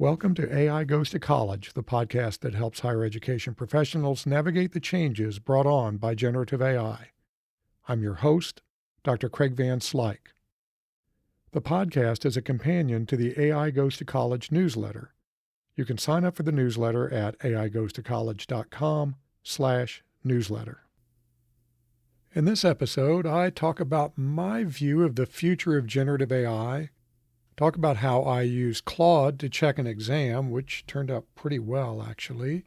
Welcome to AI Goes to College, the podcast that helps higher education professionals navigate the changes brought on by generative AI. I'm your host, Dr. Craig Van Slyke. The podcast is a companion to the AI Goes to College newsletter. You can sign up for the newsletter at aigoestocollege.com/newsletter. In this episode, I talk about my view of the future of generative AI, talk about how I use Claude to check an exam, which turned out pretty well, actually.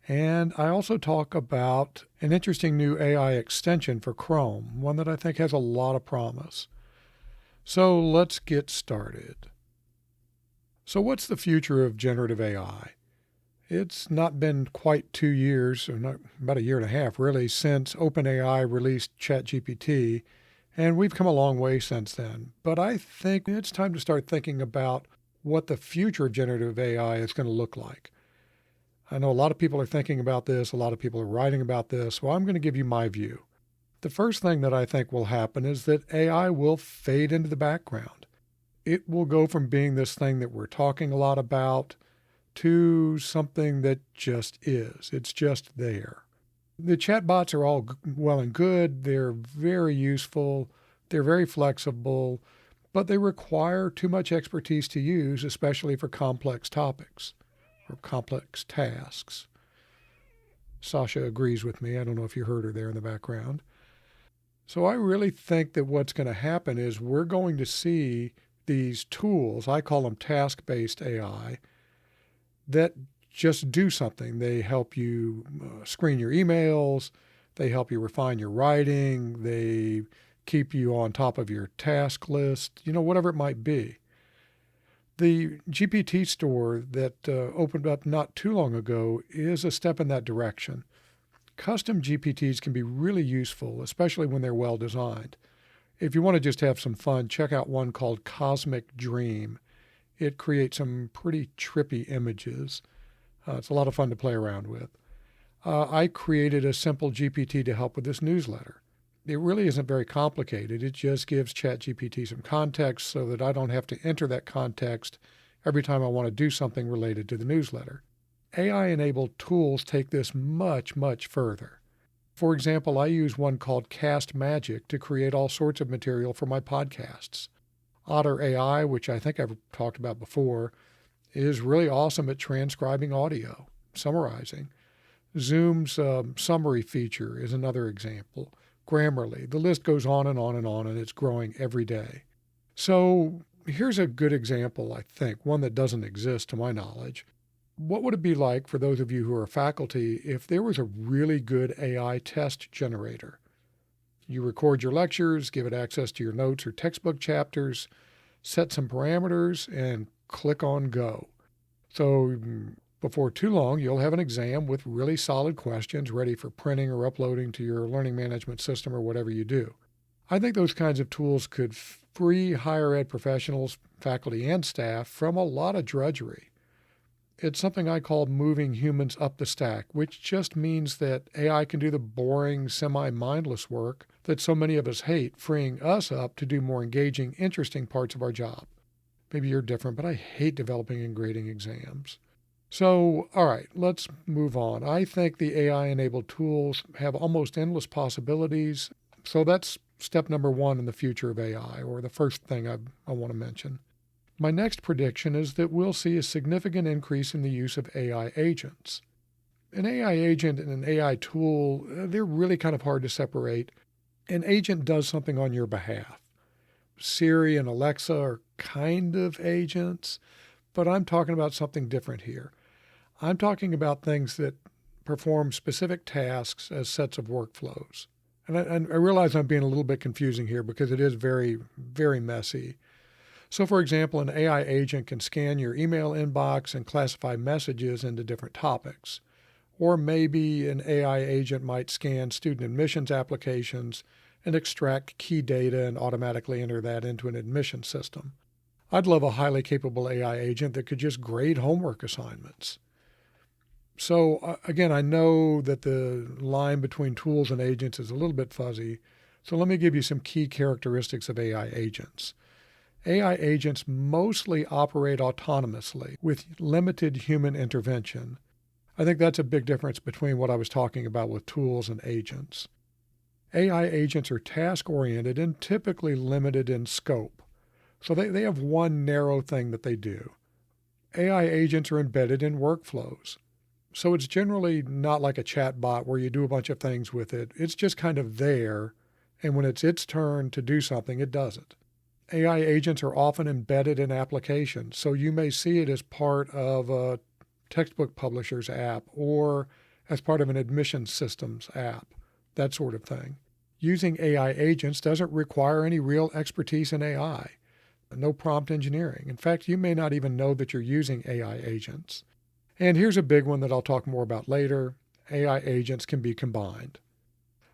And I also talk about an interesting new AI extension for Chrome, one that I think has a lot of promise. So let's get started. So what's the future of generative AI? It's not been quite 2 years, or not, about a year and a half really, since OpenAI released ChatGPT, and we've come a long way since then. But I think it's time to start thinking about what the future of generative AI is going to look like. I know a lot of people are thinking about this, a lot of people are writing about this. Well, I'm going to give you my view. The first thing that I think will happen is that AI will fade into the background. It will go from being this thing that we're talking a lot about to something that just is. It's just there. The chatbots are all well and good. They're very useful. They're very flexible, but they require too much expertise to use, especially for complex topics or complex tasks. Sasha agrees with me. I don't know if you heard her there in the background. So I really think that what's going to happen is we're going to see these tools, I call them task-based AI, that just do something. They help you screen your emails. They help you refine your writing. They keep you on top of your task list, whatever it might be. The GPT store that opened up not too long ago is a step in that direction. Custom GPTs can be really useful, especially when they're well designed. If you want to just have some fun, check out one called Cosmic Dream. It creates some pretty trippy images. It's a lot of fun to play around with. I created a simple GPT to help with this newsletter. It really isn't very complicated. It just gives ChatGPT some context so that I don't have to enter that context every time I want to do something related to the newsletter. AI-enabled tools take this much, much further. For example, I use one called Cast Magic to create all sorts of material for my podcasts. Otter AI, which I think I've talked about before, is really awesome at transcribing audio, summarizing. Zoom's summary feature is another example. Grammarly. The list goes on and on and on, and it's growing every day. So here's a good example, I think, one that doesn't exist to my knowledge. What would it be like for those of you who are faculty if there was a really good AI test generator? You record your lectures, give it access to your notes or textbook chapters, set some parameters, and click on go. So before too long, you'll have an exam with really solid questions ready for printing or uploading to your learning management system or whatever you do. I think those kinds of tools could free higher ed professionals, faculty, and staff from a lot of drudgery. It's something I call moving humans up the stack, which just means that AI can do the boring, semi-mindless work that so many of us hate, freeing us up to do more engaging, interesting parts of our job. Maybe you're different, but I hate developing and grading exams. So, all right, let's move on. I think the AI-enabled tools have almost endless possibilities. So that's step number one in the future of AI, or the first thing I want to mention. My next prediction is that we'll see a significant increase in the use of AI agents. An AI agent and an AI tool, they're really kind of hard to separate. An agent does something on your behalf. Siri and Alexa are kind of agents, but I'm talking about something different here. I'm talking about things that perform specific tasks as sets of workflows. And I realize I'm being a little bit confusing here because it is very, very messy. So, for example, an AI agent can scan your email inbox and classify messages into different topics. Or maybe an AI agent might scan student admissions applications and extract key data and automatically enter that into an admission system. I'd love a highly capable AI agent that could just grade homework assignments. So again, I know that the line between tools and agents is a little bit fuzzy, so let me give you some key characteristics of AI agents. AI agents mostly operate autonomously with limited human intervention. I think that's a big difference between what I was talking about with tools and agents. AI agents are task-oriented and typically limited in scope. So they have one narrow thing that they do. AI agents are embedded in workflows. So it's generally not like a chat bot where you do a bunch of things with it. It's just kind of there, and when it's its turn to do something, it does it. AI agents are often embedded in applications, so you may see it as part of a textbook publisher's app or as part of an admissions systems app, that sort of thing. Using AI agents doesn't require any real expertise in AI, no prompt engineering. In fact, you may not even know that you're using AI agents. And here's a big one that I'll talk more about later. AI agents can be combined.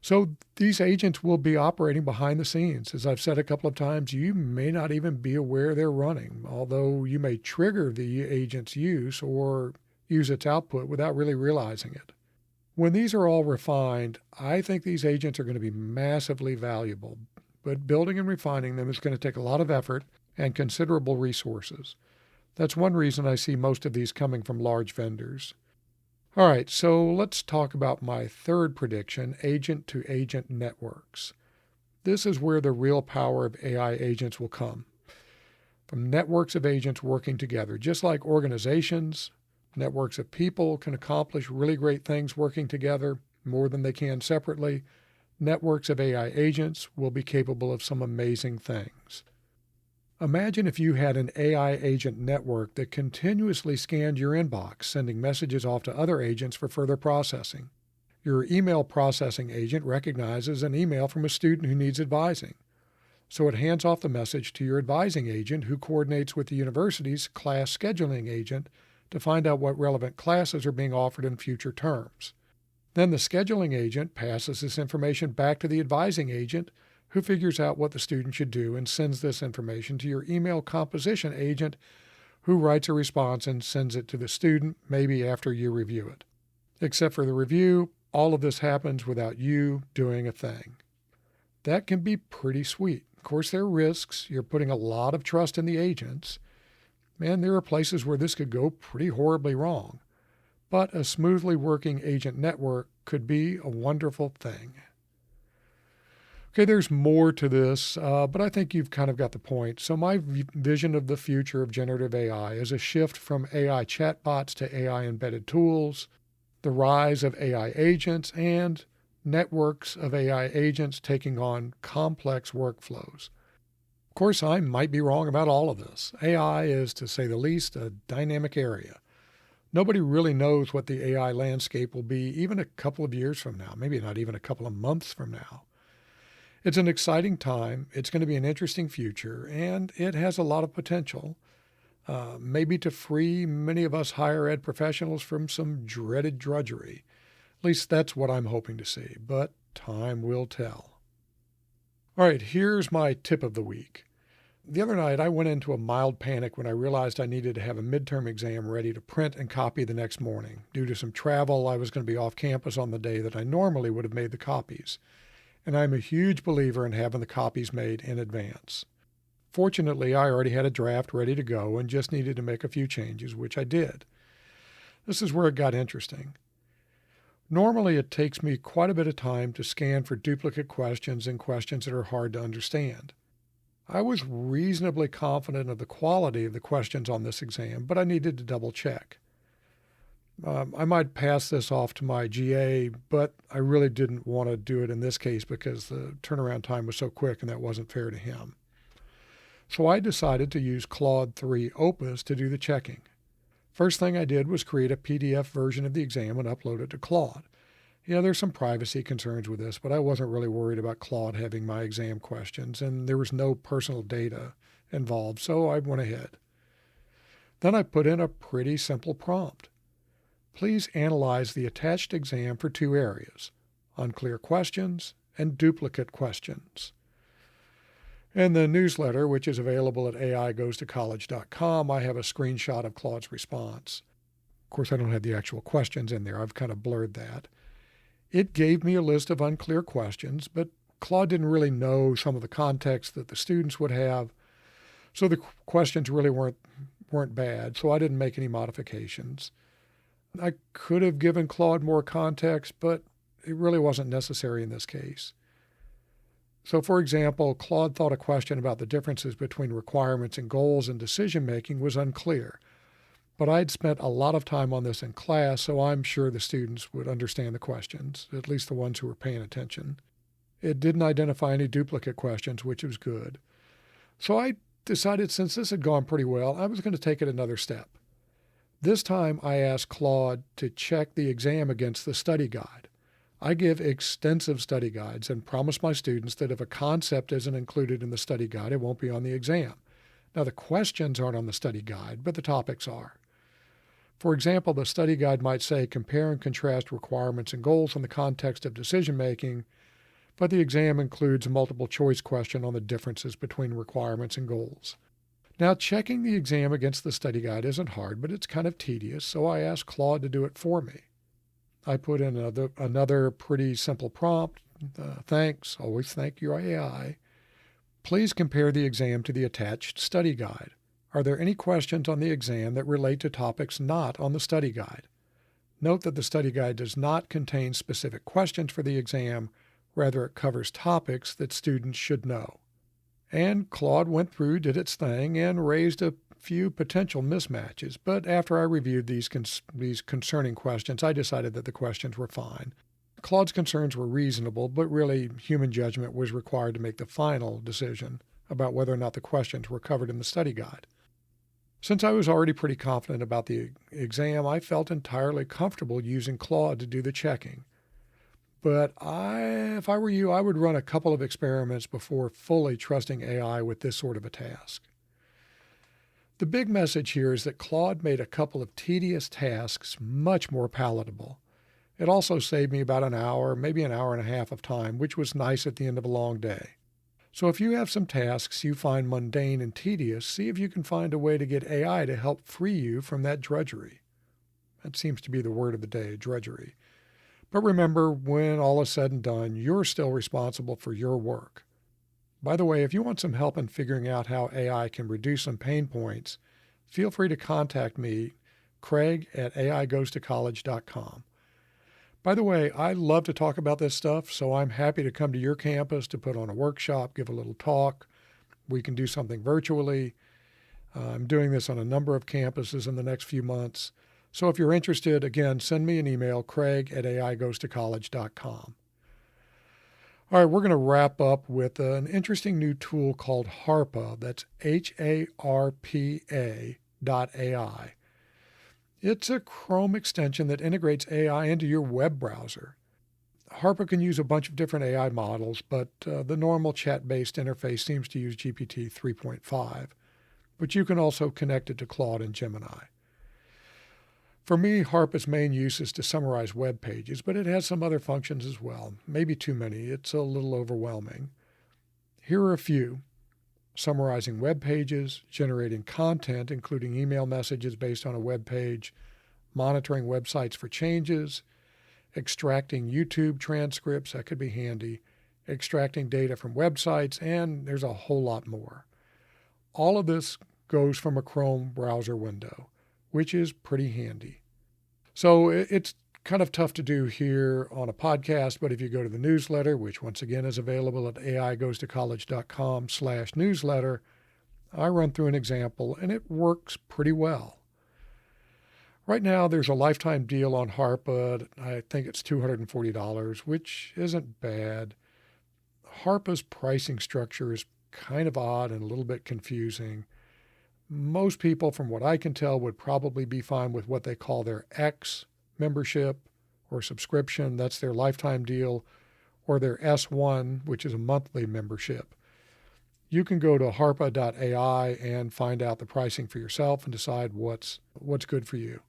So these agents will be operating behind the scenes. As I've said a couple of times, you may not even be aware they're running, although you may trigger the agent's use or use its output without really realizing it. When these are all refined, I think these agents are going to be massively valuable, but building and refining them is going to take a lot of effort and considerable resources. That's one reason I see most of these coming from large vendors. All right, so let's talk about my third prediction, agent-to-agent networks. This is where the real power of AI agents will come. From networks of agents working together, just like organizations, networks of people can accomplish really great things working together, more than they can separately. Networks of AI agents will be capable of some amazing things. Imagine if you had an AI agent network that continuously scanned your inbox, sending messages off to other agents for further processing. Your email processing agent recognizes an email from a student who needs advising, so it hands off the message to your advising agent, who coordinates with the university's class scheduling agent to find out what relevant classes are being offered in future terms. Then the scheduling agent passes this information back to the advising agent, who figures out what the student should do and sends this information to your email composition agent, who writes a response and sends it to the student, maybe after you review it. Except for the review, all of this happens without you doing a thing. That can be pretty sweet. Of course, there are risks. You're putting a lot of trust in the agents, and there are places where this could go pretty horribly wrong. But a smoothly working agent network could be a wonderful thing. Okay, there's more to this, but I think you've kind of got the point. So my vision of the future of generative AI is a shift from AI chatbots to AI embedded tools, the rise of AI agents, and networks of AI agents taking on complex workflows. Of course, I might be wrong about all of this. AI is, to say the least, a dynamic area. Nobody really knows what the AI landscape will be even a couple of years from now, maybe not even a couple of months from now. It's an exciting time. It's going to be an interesting future, and it has a lot of potential, maybe to free many of us higher ed professionals from some dreaded drudgery. At least that's what I'm hoping to see, but time will tell. All right, here's my tip of the week. The other night, I went into a mild panic when I realized I needed to have a midterm exam ready to print and copy the next morning. Due to some travel, I was going to be off campus on the day that I normally would have made the copies. And I'm a huge believer in having the copies made in advance. Fortunately, I already had a draft ready to go and just needed to make a few changes, which I did. This is where it got interesting. Normally, it takes me quite a bit of time to scan for duplicate questions and questions that are hard to understand. I was reasonably confident of the quality of the questions on this exam, but I needed to double check. I might pass this off to my GA, but I really didn't want to do it in this case because the turnaround time was so quick and that wasn't fair to him. So I decided to use Claude 3 Opus to do the checking. First thing I did was create a PDF version of the exam and upload it to Claude. Yeah, there's some privacy concerns with this, but I wasn't really worried about Claude having my exam questions, and there was no personal data involved, so I went ahead. Then I put in a pretty simple prompt. Please analyze the attached exam for two areas, unclear questions and duplicate questions. In the newsletter, which is available at aigoestocollege.com, I have a screenshot of Claude's response. Of course, I don't have the actual questions in there. I've kind of blurred that. It gave me a list of unclear questions, but Claude didn't really know some of the context that the students would have. So the questions really weren't bad, so I didn't make any modifications. I could have given Claude more context, but it really wasn't necessary in this case. So, for example, Claude thought a question about the differences between requirements and goals in decision making was unclear. But I'd spent a lot of time on this in class, so I'm sure the students would understand the questions, at least the ones who were paying attention. It didn't identify any duplicate questions, which was good. So I decided, since this had gone pretty well, I was going to take it another step. This time I asked Claude to check the exam against the study guide. I give extensive study guides and promise my students that if a concept isn't included in the study guide, it won't be on the exam. Now, the questions aren't on the study guide, but the topics are. For example, the study guide might say compare and contrast requirements and goals in the context of decision making, but the exam includes a multiple choice question on the differences between requirements and goals. Now, checking the exam against the study guide isn't hard, but it's kind of tedious, so I asked Claude to do it for me. I put in another pretty simple prompt. Thanks, always thank your AI. Please compare the exam to the attached study guide. Are there any questions on the exam that relate to topics not on the study guide? Note that the study guide does not contain specific questions for the exam, rather it covers topics that students should know. And Claude went through, did its thing, and raised a few potential mismatches, but after I reviewed these concerning questions, I decided that the questions were fine. Claude's concerns were reasonable, but really human judgment was required to make the final decision about whether or not the questions were covered in the study guide. Since I was already pretty confident about the exam, I felt entirely comfortable using Claude to do the checking. But if I were you, I would run a couple of experiments before fully trusting AI with this sort of a task. The big message here is that Claude made a couple of tedious tasks much more palatable. It also saved me about an hour, maybe an hour and a half of time, which was nice at the end of a long day. So if you have some tasks you find mundane and tedious, see if you can find a way to get AI to help free you from that drudgery. That seems to be the word of the day, drudgery. But remember, when all is said and done, you're still responsible for your work. By the way, if you want some help in figuring out how AI can reduce some pain points, feel free to contact me, Craig at aigoestocollege.com. By the way, I love to talk about this stuff, so I'm happy to come to your campus to put on a workshop, give a little talk. We can do something virtually. I'm doing this on a number of campuses in the next few months. So if you're interested, again, send me an email, Craig at aigoestocollege.com. All right, we're going to wrap up with an interesting new tool called Harpa. That's HARPA.ai. It's a Chrome extension that integrates AI into your web browser. Harpa can use a bunch of different AI models, but the normal chat-based interface seems to use GPT 3.5. But you can also connect it to Claude and Gemini. For me, Harpa's main use is to summarize web pages, but it has some other functions as well. Maybe too many. It's a little overwhelming. Here are a few. Summarizing web pages, generating content, including email messages based on a web page, monitoring websites for changes, extracting YouTube transcripts, that could be handy, extracting data from websites, and there's a whole lot more. All of this goes from a Chrome browser window, which is pretty handy. So it's kind of tough to do here on a podcast, but if you go to the newsletter, which once again is available at aigoestocollege.com/newsletter, I run through an example and it works pretty well. Right now, there's a lifetime deal on Harpa. I think it's $240, which isn't bad. Harpa's pricing structure is kind of odd and a little bit confusing. Most people, from what I can tell, would probably be fine with what they call their X membership or subscription. That's their lifetime deal, or their S1, which is a monthly membership. You can go to harpa.ai and find out the pricing for yourself and decide what's good for you.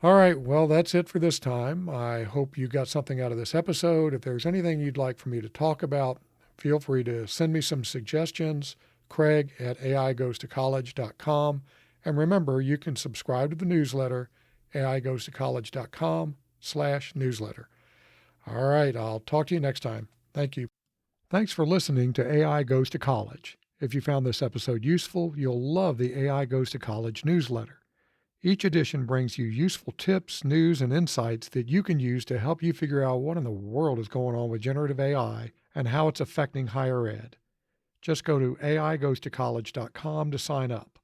All right, well, that's it for this time. I hope you got something out of this episode. If there's anything you'd like for me to talk about, feel free to send me some suggestions. Craig at aigoestocollege.com. And remember, you can subscribe to the newsletter, aigoestocollege.com/newsletter. All right, I'll talk to you next time. Thank you. Thanks for listening to AI Goes to College. If you found this episode useful, you'll love the AI Goes to College newsletter. Each edition brings you useful tips, news, and insights that you can use to help you figure out what in the world is going on with generative AI and how it's affecting higher ed. Just go to aigoestocollege.com to sign up.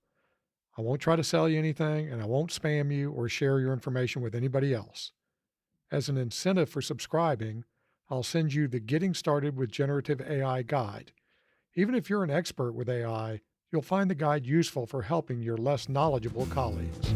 I won't try to sell you anything, and I won't spam you or share your information with anybody else. As an incentive for subscribing, I'll send you the Getting Started with Generative AI guide. Even if you're an expert with AI, you'll find the guide useful for helping your less knowledgeable colleagues.